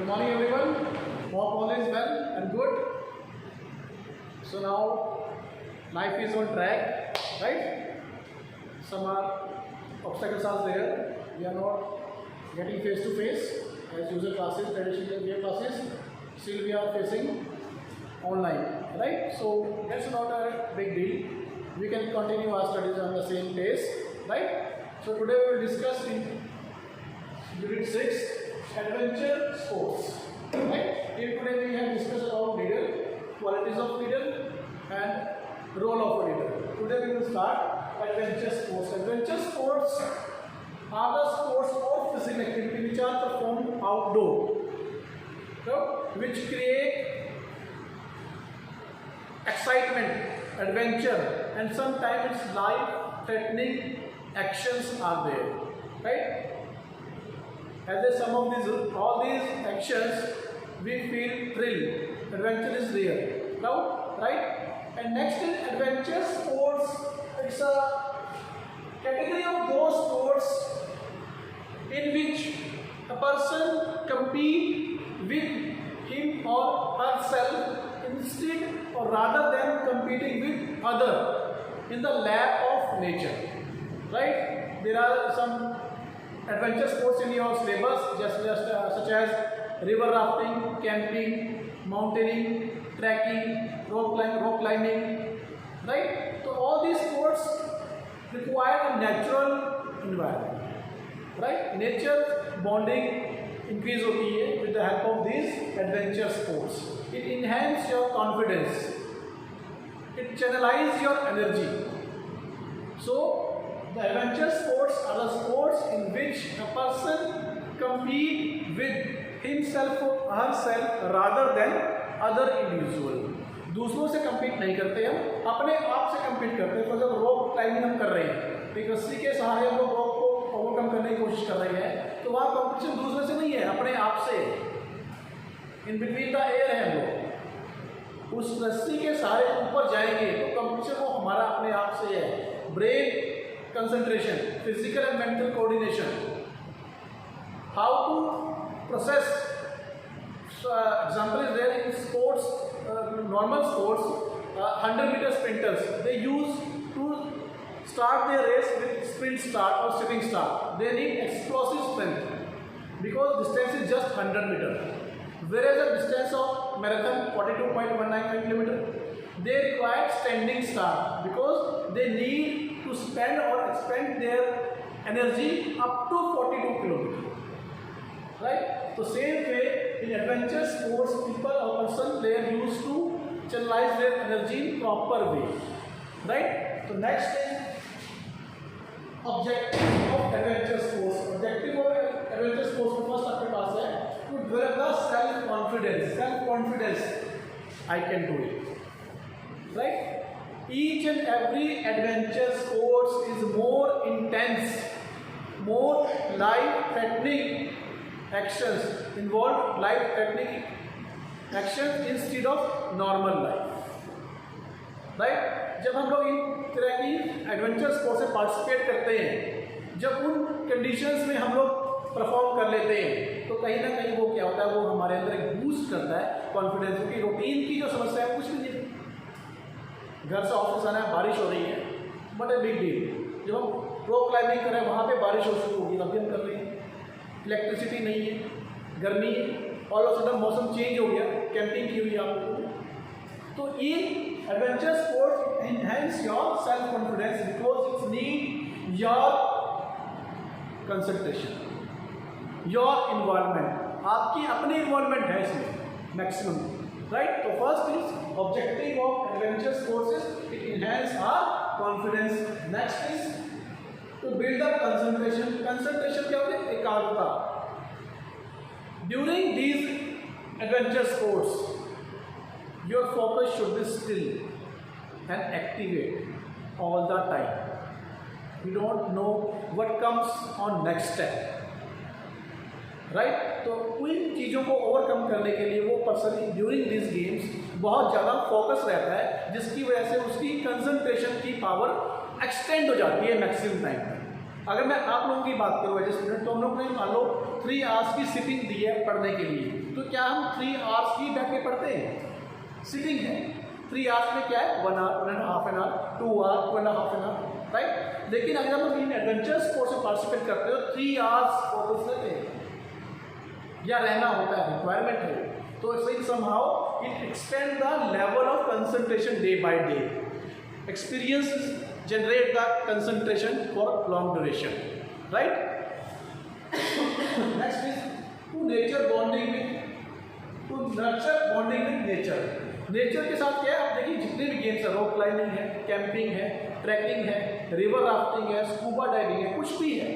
Good morning everyone. Hope all is well and good. So now life is on track, right? Some obstacles are there. We are not getting face to face as usual classes, traditional way classes. Still we are facing online, right? So that's not a big deal. We can continue our studies on the same pace, right? So today we will discuss in Unit 6 adventure sports, right? Here today we have discussed about leader, qualities of leader and role of a leader. Today we will start adventure sports. Adventure sports are the sports or physical activity which are performed outdoor, so, which create excitement, adventure, and sometimes life-threatening actions are there, right? As a sum of all these actions, we feel thrill. Adventure is real, now, right? And next is adventure sports. It's a category of those sports in which a person compete with him or herself instead or rather than competing with other in the lap of nature, right? There are some adventure sports in your syllabus such as river rafting, camping, mountaineering, trekking, rope climbing, right? So all these sports require a natural environment, right? Nature bonding increase होती है with the help of these adventure sports. It enhances your confidence. It channelizes your energy. So the adventure sports are the sports in which a person compete with himself or herself rather than other individual. दूसरों से compete नहीं करते हम, अपने आप से compete करते हैं. जब rope climbing हम कर रहे हैं, एक रस्सी के सहारे हम लोग rope को overcome करने की कोशिश कर रहे हैं, तो वहाँ competition दूसरे से नहीं है, अपने आप से. In between the air है हम लोग. उस रस्सी के सहारे ऊपर जाएंगे तो competition वो हमारा अपने आप से है. Brain concentration, physical and mental coordination, how to process. So, example is there in sports, normal sports, 100-meter sprinters, they use to start their race with sprint start or sitting start. They need explosive strength because distance is just 100 meters, whereas the distance of marathon 42.19 kilometers, they require standing start because they need to spend or expend their energy up to 42 kilometers, right? So same way in adventure sports, people or person player used to channelize their energy in proper way, right? So next is objective of adventure sports. Objective of adventure sports में first आपके पास है to develop the self confidence. Self confidence, I can do it, right? Each and every adventure sports is more intense, more life-threatening actions, involve life-threatening actions instead of normal life, right? जब हम लोग इन तरह की adventure sports में participate करते हैं, जब उन कंडीशंस में हम लोग परफॉर्म कर लेते हैं, तो कहीं ना कहीं वो क्या होता है, वो हमारे अंदर एक बूस्ट करता है कॉन्फिडेंस. क्योंकि रूटीन की जो समस्या है कुछ भी नहीं. घर से ऑफिस आना है, बारिश हो रही है, बट ए बिग डील. जब हम रोप क्लाइंबिंग कर रहे हैं वहाँ पे बारिश हो शुरू होगी, अभी हम कर रहे हैं, इलेक्ट्रिसिटी नहीं है, गर्मी है, ऑल ऑफ सडन मौसम चेंज हो गया, कैंपिंग की हुई आप लोगों ने. तो ये adventure sports enhance your self confidence because it's need your concentration, your involvement. आपकी अपनी इन्वॉल्वमेंट है इसमें maximum, right? So first is objective of adventure sports is it enhance our confidence. Next is to build up concentration. Concentration क्या होता है? एकाग्रता. During these adventure sports, your focus should be still and activate all the time. You don't know what comes on next step. Right? तो उन चीज़ों को overcome करने के लिए वो पर्सन ड्यूरिंग दिस गेम्स बहुत ज़्यादा फोकस रहता है, जिसकी वजह से उसकी कंसंट्रेशन की पावर एक्सटेंड हो जाती है मैक्सिमम टाइम तक. अगर मैं आप लोगों की बात करूँ एज ए स्टूडेंट, तो हम लोग ने मान लो 3 आवर्स की सिटिंग दी है पढ़ने के लिए, तो क्या हम 3 आवर्स ही बैठ के पढ़ते हैं? सिटिंग है 3 आवर्स में क्या है 1 hour, 1.5 hour, 2 hour, 2.5 hour, right. लेकिन अगर हम इन एडवेंचर स्पोर्ट्स में पार्टिसिपेट करते हो 3 आवर्स फोकस रहते हैं या रहना होता है, रिक्वायरमेंट है, तो सही somehow it extend the level of concentration day by day. Experience generate the concentration for long duration, right? Next is to nature bonding with, to nurture bonding with nature। Nature के साथ क्या है, आप देखिए जितने भी गेम्स है, rock climbing है, कैंपिंग है, ट्रैकिंग है, रिवर राफ्टिंग है, स्कूबा डाइविंग है, कुछ भी है,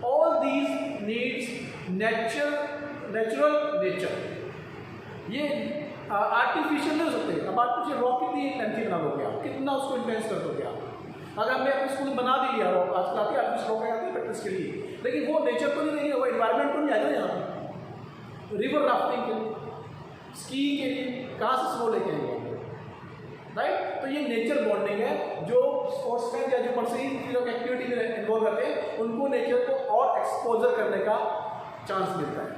all these needs natural nature. ये आर्टिफिशियल नहीं हो सकते। अब आप कुछ रॉक कितनी लेंथी बना दोगे आप, कितना उसको इंटेंस कर दोगे आप। अगर हमने अपने स्कूल में बना भी लिया रॉक, आजकल आती है आर्टिफिशियल रॉक आती है प्रैक्टिस के लिए, लेकिन वो नेचर तो नहीं, वो एनवायरमेंट तो नहीं आएगा यहाँ पे। रिवर राफ्टिंग के लिए, स्की के लिए कहाँ से स्नो लेके आएंगे, राइट। तो ये नेचर बॉन्डिंग है, जो स्पोर्ट्समैन या जो पर्सन एक्टिविटी में इन्वॉल्व करते हैं उनको नेचर को और एक्सपोजर करने का चांस मिलता है।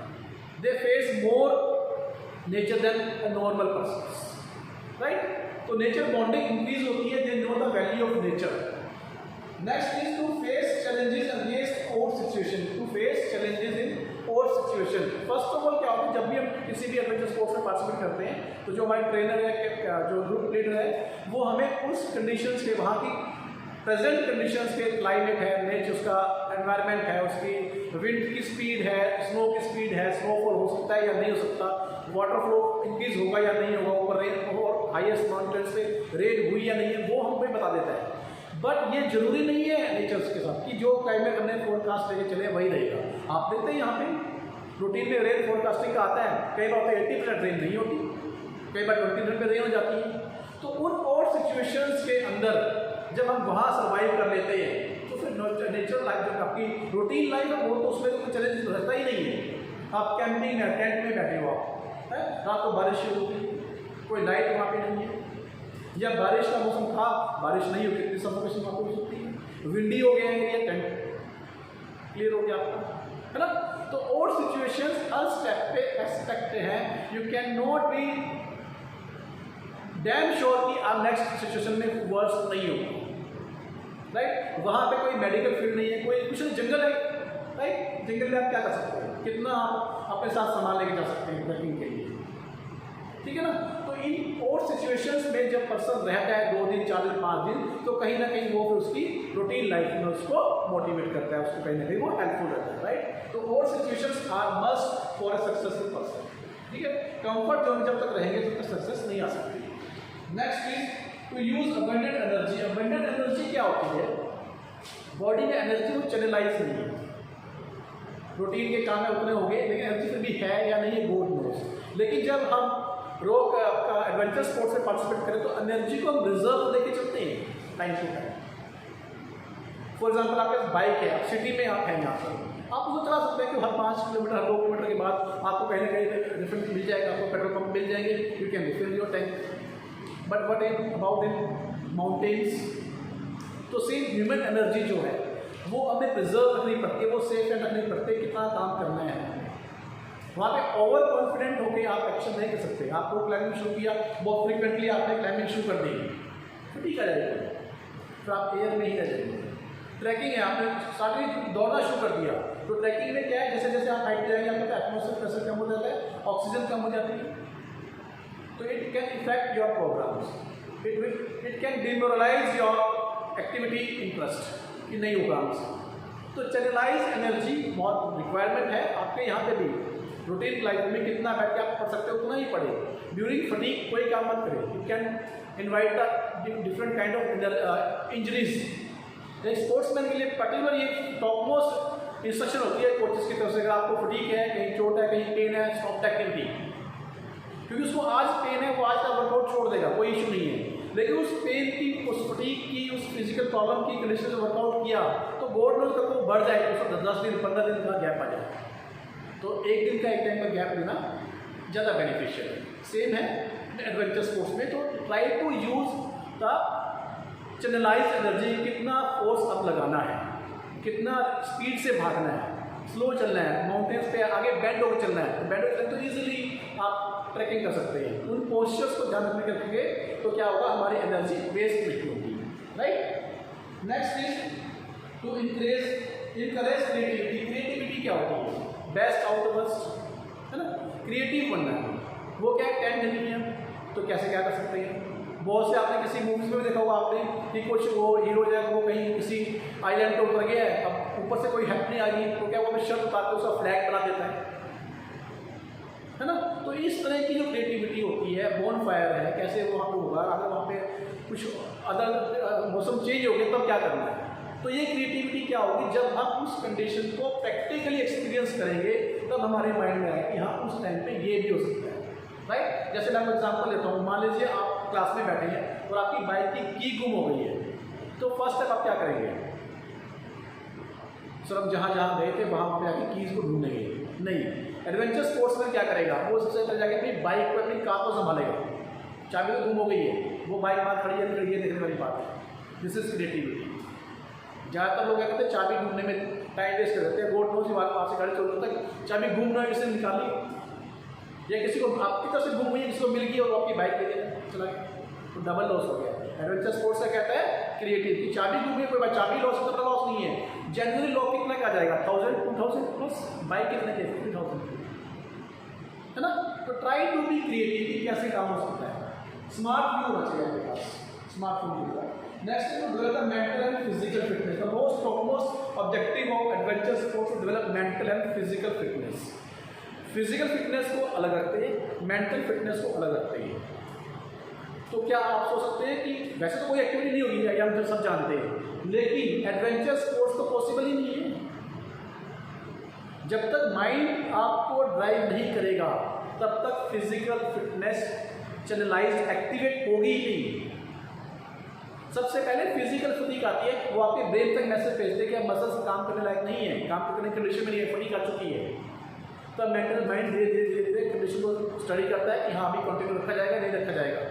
They face more nature than a normal person, right. तो नेचर बॉन्डिंग इंक्रीज होती है, they know the value of nature. Next is to face challenges against over situation, to face challenges in over situation. First of all क्या होता है, जब भी हम किसी भी एडवेंचर स्पोर्ट्स में पार्टिसिपेट करते हैं तो जो हमारे ट्रेनर है, जो ग्रुप लीडर है, वो हमें उस कंडीशंस के, वहाँ की प्रेजेंट कंडीशंस के, क्लाइमेट है, नेचर, उसका एनवायरनमेंट है, उसकी विंड की स्पीड है, स्नो की स्पीड है, स्नोफॉल हो सकता है या नहीं हो सकता, वाटर फ्लो इंक्रीज होगा या नहीं होगा, ऊपर रेन और हाईएस्ट माउंटेन से रेन हुई या नहीं है, वो हमें बता देता है। बट ये जरूरी नहीं है नेचर्स के साथ कि जो क्लाइमेट हमने फोरकास्ट लेके चले वही रहेगा। आप देखते हैं यहाँ पे रूटीन में रेन फोरकास्टिंग का आता है, कई बार 80% रेन नहीं होती, कई बार 20% रेन हो जाती है। तो उन और सिचुएशंस के अंदर जब हम वहाँ सर्वाइव कर लेते हैं तो फिर नेचुरल लाइफ जो आपकी रूटीन लाइफ है वो तो उसमें तो कोई चैलेंज रहता ही नहीं है। आप कैंपिंग है, टेंट में बैठे हो आप, है रात को बारिश शुरू होगी, कोई लाइट वहाँ पे नहीं है, या बारिश का मौसम था, बारिश नहीं हो, कितनी सफोकेशन वहाँ हो सकती है, विंडी हो गया एरिया, टेंट क्लियर हो गया आपका, है ना। तो और सिचुएशंस हर स्टेप पे एक्सपेक्ट है, you can not be damn sure कि आप नेक्स्ट सिचुएशन में वर्स नहीं होगा, राइट। वहाँ पे कोई मेडिकल फील्ड नहीं है, कोई कुछ नहीं, जंगल है, राइट। जंगल में आप क्या कर सकते हैं, कितना आप अपने साथ सामान लेके जा सकते हैं ट्रैकिंग के लिए, ठीक है ना। तो इन और सिचुएशंस में जब पर्सन रहता है 2 दिन, 4 दिन, 5 दिन, तो कहीं ना कहीं वो फिर उसकी रूटीन लाइफ में उसको मोटिवेट करता है, उसको कहीं ना कहीं वो हेल्पफुल रहता है, राइट। तो और situations are must for a successful person, ठीक है। कंफर्ट जोन जब तक रहेंगे तब तक सक्सेस नहीं आ सकती। Next is to use abundant energy. Abundant energy क्या होती है, बॉडी में एनर्जी को चैनलाइज नहीं है, रूटीन के काम में उतने हो गए, लेकिन एनर्जी फिर भी है या नहीं है गॉड नोस। लेकिन जब हम रॉक एडवेंचर स्पोर्ट्स में पार्टिसिपेट करें तो एनर्जी को हम रिजर्व लेके चलते हैं time to time. For example आपके पास बाइक है, आप सिटी में आप हैं यहाँ पर, आप उसको चला सकते हैं कि हर 5 किलोमीटर, हर 2 किलोमीटर के बाद आपको कहीं ना कहीं रिफिल मिल जाएगा, आपको पेट्रोल पंप मिल जाएंगे, you can refill your tank. But what in about in mountains, तो सेम ह्यूमन एनर्जी जो है वो हमें प्रिजर्व रखनी पड़ती है, वो सेफ एंड रखनी पड़ती है, कितना काम करना है। वहाँ पे ओवर कॉन्फिडेंट होकर आप एक्शन नहीं कर सकते। आपको क्लाइंबिंग शुरू किया, बहुत फ्रिक्वेंटली आपने क्लाइंबिंग शुरू कर दी, तो ठीक आ जाएगा, फिर आप एयर में ही रह जाएंगे। ट्रैकिंग है, आपने स्टार्टिंग दौड़ना शुरू कर दिया, तो ट्रैकिंग में क्या है, जैसे जैसे आप हाइट जाएंगे आपका एटमॉस्फेयर प्रेशर कम हो जाता है, ऑक्सीजन कम हो जाती है, तो it can affect your programs, it can demoralize your activity interest कि नहीं होगा हमसे। तो चैनलाइज एनर्जी बहुत रिक्वायरमेंट है आपके यहाँ पे भी। रूटीन लाइफ में कितना बैठ के आप पढ़ सकते हो उतना ही पढ़े, ड्यूरिंग फटीग कोई काम मत करें, you can invite different kind of injuries. एक स्पोर्ट्समैन के लिए पर्टिकुलर ये टॉप मोस्ट इंस्ट्रक्शन होती है कोचेस की तरफ से, अगर आपको फटीग है, कहीं चोट है, कहीं पेन है, स्टॉप द एक्टिविटी, क्योंकि उसको आज पेन है, वो आज का वर्कआउट छोड़ देगा, कोई इशू नहीं है। लेकिन उस पेन की, उस फटीग की, उस फिजिकल प्रॉब्लम की कंडीशन से वर्कआउट किया तो गॉड नोज तक वो बढ़ जाएगा, उसको 10 दिन 15 दिन का गैप आ जाए, तो 1 दिन का 1 टाइम का गैप लेना ज़्यादा बेनिफिशियल है। सेम है एडवेंचर स्पोर्ट्स में, तो try to use the channelize energy, कितना फोर्स अब लगाना है, कितना स्पीड से भागना है, स्लो चलना है, माउंटेन्स पे आगे बेंड होकर चलना है, तो बेंड होकर चलना तो ईजिली आप ट्रैकिंग कर सकते हैं। उन पोस्चर्स को ध्यान रखने रखेंगे तो क्या होगा, हमारी एनर्जी वेस्ट नहीं होगी, right. Next is to encourage creativity. Creativity क्या होती है, बेस्ट आउट ऑफ बस्ट, है ना, क्रिएटिव बनना है। वो क्या है, टाइम नहीं है तो कैसे क्या कर सकते हैं। बहुत से आपने किसी मूवीज में देखा होगा आपने कि कुछ वो हीरो जो है वो कहीं किसी आइलैंड पे उतर गया है, अब ऊपर से कोई हेल्प नहीं आ रही तो क्या वो अपनी शर्ट उतार के उसका फ्लैग बना देता है ना। तो इस तरह की जो क्रिएटिविटी होती है, बोन फायर है, कैसे वहाँ पे होगा, अगर वहाँ पे कुछ अदर मौसम चेंज हो गया तब क्या करना है। तो ये क्रिएटिविटी क्या होगी, जब हम उस कंडीशन को प्रैक्टिकली एक्सपीरियंस करेंगे तब हमारे माइंड में आए कि हाँ उस टाइम पे ये भी हो सकता है, राइट। जैसे मैं एग्जाम्पल लेता हूँ, मान लीजिए आप क्लास में बैठे हैं और आपकी बाइक की गुम हो गई है, तो फर्स्ट स्टेप आप क्या करेंगे, सर हम जहाँ जहाँ गए थे वहाँ पे आके कीज को ढूंढेंगे नहीं। एडवेंचर स्पोर्ट्स में क्या करेगा, वो सबसे पहले जाके अपनी बाइक पर अपनी कार को संभालेगा, चाबी तो गुम हो गई है, वो बाइक बाहर खड़ी है नहीं खड़ी है देखने वाली बात है। This is creativity. ज़्यादातर लोग क्या करते हैं, चाबी ढूंढने में टाइम वेस्ट कर देते हैं, रोड नोज वहाँ से गाड़ी चलते तक चाबी घूम रहा है, इसे निकाली, या किसी को आपकी तरफ से घूम हुई है, किसी को मिल गई और आपकी बाइक ले गया चला गया, तो डबल लॉस हो गया। एडवेंचर स्पोर्ट्स का कहता है क्रिएटिविटी। चाबी घूम गई, कोई बात, चाबी लॉस तो लॉस नहीं है, जनरली लॉस कितना का जाएगा, 1000 2000 प्लस, बाइक कितने के 50,000, है ना। तो ट्राई टू बी क्रिएटिव कि कैसे काम हो सकता है। स्मार्ट व्यू होना चाहिए आपके पास, स्मार्टफोन का। Next is to develop mental and physical fitness. The most objective of adventure sports to develop mental and physical fitness. Physical fitness को अलग रखते हैं, मेंटल फिटनेस को अलग रखते हैं। तो क्या आप सोच सकते हैं कि वैसे तो कोई एक्टिविटी नहीं होगी, ये हम तो सब जानते हैं, लेकिन एडवेंचर स्पोर्ट्स तो पॉसिबल ही नहीं है। जब तक माइंड आपको ड्राइव नहीं करेगा तब तक फिजिकल फिटनेस चैनलाइज एक्टिवेट होगी ही नहीं। सबसे पहले फिजिकल फटीग आती है, वो आपके ब्रेन तक मैसेज भेजते हैं कि मसल्स काम करने लायक नहीं है, काम करने की कंडीशन में नहीं है, फटीग आ चुकी है। तब मेंटल माइंड धीरे धीरे धीरे धीरे कंडीशन को स्टडी करता है कि हाँ अभी कंटिन्यू रखा जाएगा नहीं रखा जाएगा।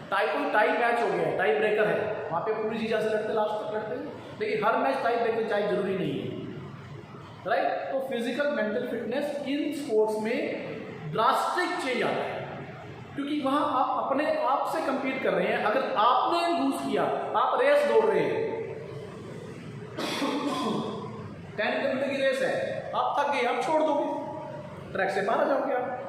टाई मैच हो गया है, टाई ब्रेकर है, वहाँ पे पूरी चीज़ से लड़ते लास्ट तक लड़ते हैं, लेकिन हर मैच टाई ब्रेकर चाहे जरूरी नहीं है, राइट। तो physical mental fitness in sports में ड्रास्टिक चेंज आता है, क्योंकि वहाँ आप अपने आप से कंपीट कर रहे हैं। अगर आपने लूज किया, आप रेस दौड़ रहे हैं 10 किलोमीटर की रेस है, आप थक गए, आप छोड़ दोगे, ट्रैक से बाहर आ जाओगे आप।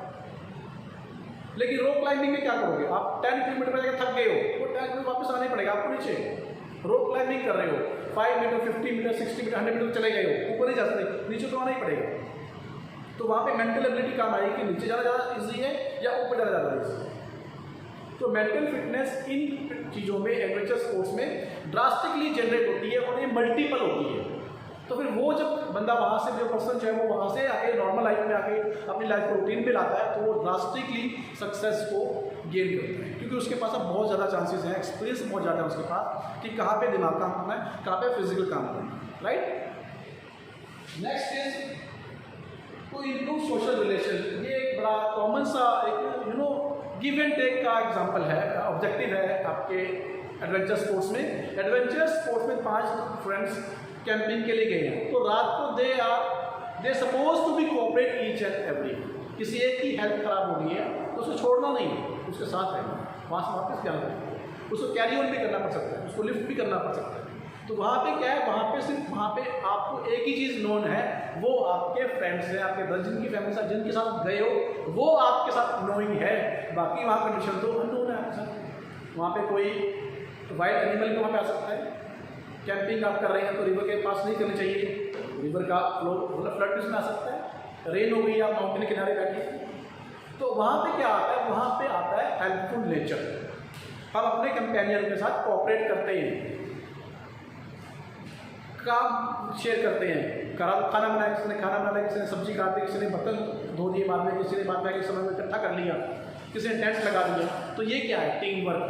लेकिन रॉक क्लाइंबिंग में क्या करोगे, आप 10 किलोमीटर पर जाकर थक गए हो, वो 10 किलोमीटर वापस आना ही पड़ेगा आपको नीचे। रॉक क्लाइंबिंग कर रहे हो, 5 मीटर 50 मीटर 60 मीटर 100 मीटर चले गए हो, ऊपर नहीं जा सकते, नीचे तो आना ही पड़ेगा। तो वहाँ पे मेंटल एबिलिटी काम आएगी कि नीचे जाना ज़्यादा ईजी है या ऊपर जाना ज़्यादा ईजी है। तो मेंटल फिटनेस इन चीज़ों में, एडवेंचर स्पोर्ट्स में ड्रास्टिकली जनरेट होती है और ये मल्टीपल होती है। तो फिर वो जब बंदा वहाँ से, जो पर्सन जो है वो वहाँ से आके नॉर्मल लाइफ में आके अपनी लाइफ को रूटीन पे लाता है, तो वो ड्रास्टिकली सक्सेस को गेन करता है, क्योंकि उसके पास अब बहुत ज़्यादा चांसेस हैं, एक्सपीरियंस बहुत ज़्यादा है उसके पास कि कहाँ पे दिमाग काम करना है, कहाँ पे फिजिकल काम करना है, right. Next is to improve social relation. ये एक बड़ा कॉमन सा एक गिव एंड टेक का एग्जाम्पल है, ऑब्जेक्टिव है आपके एडवेंचर स्पोर्ट्स में। एडवेंचर स्पोर्ट्स में 5 फ्रेंड्स कैंपिंग के लिए गए हैं, तो रात को they suppose to be cooperate each and every. किसी एक की हेल्थ खराब हो गई है तो उसे छोड़ना नहीं, उसके साथ रहना, वहाँ से वापस जाना है, उसको कैरी ऑन भी करना पड़ सकता है, उसको लिफ्ट भी करना पड़ सकता है। तो वहाँ पे क्या है, वहाँ पे सिर्फ वहाँ पे आपको एक ही चीज़ नोन है, वो आपके फ्रेंड्स हैं, आपके ब्रदर जिनकी फैमिली साथ जिनके साथ गए हो वो आपके साथ नोइंग है, बाकी वहाँ कंडीशन तो अननोन है आपके साथ। वहाँ पे कोई वाइल्ड एनिमल भी वहाँ पे आ सकता है। कैंपिंग आप कर रहे हैं तो रिवर के पास नहीं करनी चाहिए, रिवर का फ्लो मतलब फ्लड इसमें आ सकता है, रेन हो गई, आप माउंटेन के किनारे बैठे, तो वहाँ पे क्या आता है, वहाँ पे आता है हेल्पफुल नेचर। हम अपने कंपेनियन के साथ कोऑपरेट करते हैं, काम शेयर करते हैं, खाना बनाया, किसी ने खाना बना लिया, किसी ने सब्जी काट दी, किसी ने बर्तन धो दिए बाद में, किसी ने बाद में समय में इकट्ठा कर लिया, किसी ने टेंट लगा दिया। तो ये क्या है, टीम वर्क।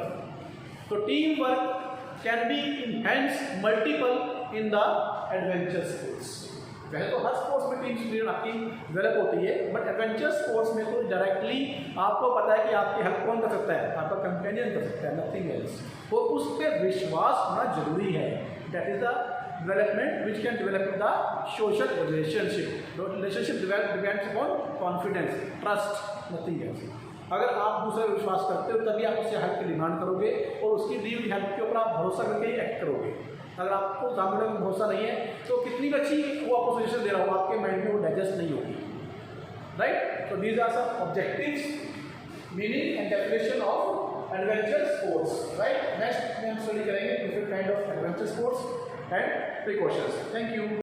तो team work can be enhance multiple in the adventure sports. वैसे तो हर स्पोर्ट्स में टीम स्पिरिट आपकी डेवलप होती है, बट एडवेंचर स्पोर्ट्स में तो डायरेक्टली आपको पता है कि आपकी हेल्प कौन कर सकता है, आपका कंपेनियन कर सकता है, नथिंग एल्स। और उस पर विश्वास होना जरूरी है, that is the development which can develop the social relationship. The relationship depends upon confidence, trust, nothing else. अगर आप दूसरे पर विश्वास करते हो तभी आप उससे हेल्प की डिमांड करोगे और उसकी दी हुई हेल्प के ऊपर आप भरोसा करके ही एक्ट करोगे. अगर आपको सामने में भरोसा नहीं है तो कितनी भी अच्छी वो आपको सजेशन दे रहा हो आपके माइंड में वो डाइजेस्ट नहीं होगी. Right. So these are some objectives, meaning and definition of adventure sports. Right. Next में हम स्टडी करेंगे different kind of adventure sports and precautions. Thank you.